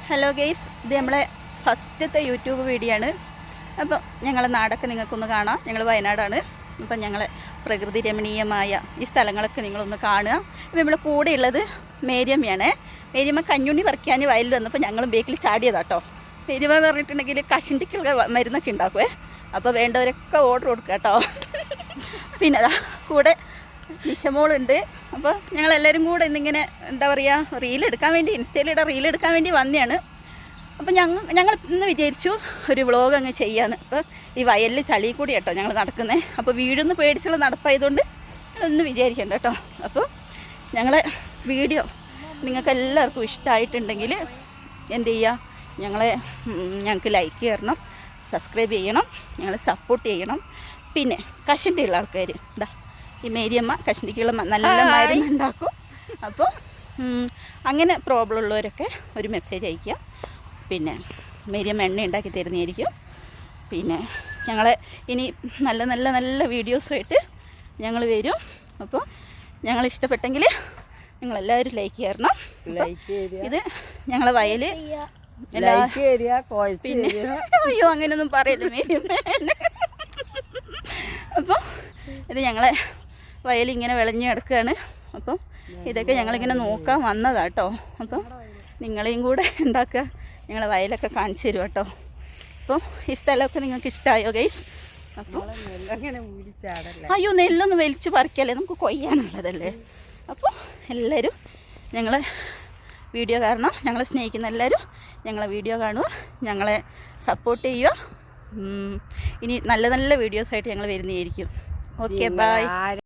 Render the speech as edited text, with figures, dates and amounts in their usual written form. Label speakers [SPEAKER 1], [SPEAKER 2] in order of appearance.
[SPEAKER 1] Hello guys, ഇത് നമ്മളെ ഫസ്റ്റത്തെ യൂട്യൂബ് വീഡിയോ ആണ്. അപ്പം ഞങ്ങളെ നാടൊക്കെ നിങ്ങൾക്കൊന്ന് കാണാം. ഞങ്ങൾ വയനാടാണ്. അപ്പം ഞങ്ങളെ പ്രകൃതി രമണീയമായ ഈ സ്ഥലങ്ങളൊക്കെ നിങ്ങളൊന്ന് കാണുക. അപ്പം നമ്മളെ കൂടെ ഉള്ളത് മേരിയമ്മയാണ്. മേരിയമ്മ കഞ്ഞുണ്ണി പറിക്കാൻ വയലിൽ വന്നപ്പോൾ ഞങ്ങളും ബേക്കിൽ ചാടിയതാട്ടോ. മേരിയമ്മ എന്ന് പറഞ്ഞിട്ടുണ്ടെങ്കിൽ കഷണ്ടിക്കുള്ള മരുന്നൊക്കെ ഉണ്ടാക്കുവേ. അപ്പോൾ വേണ്ടവരൊക്കെ ഓർഡർ കൊടുക്കുക കേട്ടോ. പിന്നെ കൂടെ നിഷമോളുണ്ട്. അപ്പോൾ ഞങ്ങളെല്ലാവരും കൂടെ ഇന്നിങ്ങനെ എന്താ പറയുക, റീലെടുക്കാൻ വേണ്ടി, ഇൻസ്റ്റയിലിടെ റീലെടുക്കാൻ വേണ്ടി വന്നതാണ്. അപ്പോൾ ഞങ്ങൾ ഇന്ന് വിചാരിച്ചു ഒരു വ്ളോഗ് അങ്ങ് ചെയ്യാമെന്ന്. അപ്പോൾ ഈ വയലിൽ ചളി കൂടി കേട്ടോ ഞങ്ങൾ നടക്കുന്നത്. അപ്പോൾ വീടൊന്ന് പേടിച്ചുള്ള നടപ്പായതുകൊണ്ട് ഒന്ന് വിചാരിക്കണ്ട കേട്ടോ. അപ്പോൾ ഞങ്ങളെ വീഡിയോ നിങ്ങൾക്ക് എല്ലാവർക്കും ഇഷ്ടമായിട്ടുണ്ടെങ്കിൽ എന്ത് ചെയ്യുക, ഞങ്ങൾക്ക് ലൈക്ക് ചെയ്യണം, സബ്സ്ക്രൈബ് ചെയ്യണം, ഞങ്ങളെ സപ്പോർട്ട് ചെയ്യണം. പിന്നെ കഷണ്ടിയുള്ള ആൾക്കാർ ഇതാ ഈ മേരിയമ്മ കഷണ്ടിക്കുള്ള നല്ല മരുന്നുണ്ടാക്കും. അപ്പോൾ അങ്ങനെ പ്രോബ്ലം ഉള്ളവരൊക്കെ ഒരു മെസ്സേജ് അയയ്ക്കുക. പിന്നെ മേരിയമ്മ എണ്ണ ഉണ്ടാക്കി തരുന്നതായിരിക്കും. പിന്നെ ഞങ്ങളെ ഇനി നല്ല നല്ല നല്ല വീഡിയോസുമായിട്ട് ഞങ്ങൾ വരും. അപ്പോൾ ഞങ്ങൾ ഇഷ്ടപ്പെട്ടെങ്കിൽ നിങ്ങളെല്ലാവരും ലൈക്ക് ചെയ്യണം. ഇത് ഞങ്ങളെ വയൽ പിന്നെ അയ്യോ അങ്ങനെയൊന്നും പറയല്ലേ മേരിയമ്മ. അപ്പോൾ ഇത് ഞങ്ങളെ വയലിങ്ങനെ വിളഞ്ഞ് കിടക്കുകയാണ്. അപ്പം ഇതൊക്കെ ഞങ്ങളിങ്ങനെ നോക്കാൻ വന്നതാട്ടോ. അപ്പം നിങ്ങളെയും കൂടെ എന്താക്കുക, ഞങ്ങളെ വയലൊക്കെ കാണിച്ചു തരും കേട്ടോ. അപ്പോൾ ഈ സ്ഥലമൊക്കെ നിങ്ങൾക്ക് ഇഷ്ടമായോ ഗൈസ്? അപ്പോൾ അയ്യോ നെല്ലൊന്നും വലിച്ചു പറിക്കല്ലേ, നമുക്ക് കൊയ്യാനുള്ളതല്ലേ. അപ്പോൾ എല്ലാവരും ഞങ്ങളെ വീഡിയോ കാണണം. ഞങ്ങളെ സ്നേഹിക്കുന്ന എല്ലാവരും ഞങ്ങളെ വീഡിയോ കാണുക, ഞങ്ങളെ സപ്പോർട്ട് ചെയ്യുക. ഇനി നല്ല നല്ല വീഡിയോസായിട്ട് ഞങ്ങൾ വരുന്നതായിരിക്കും. Okay, by.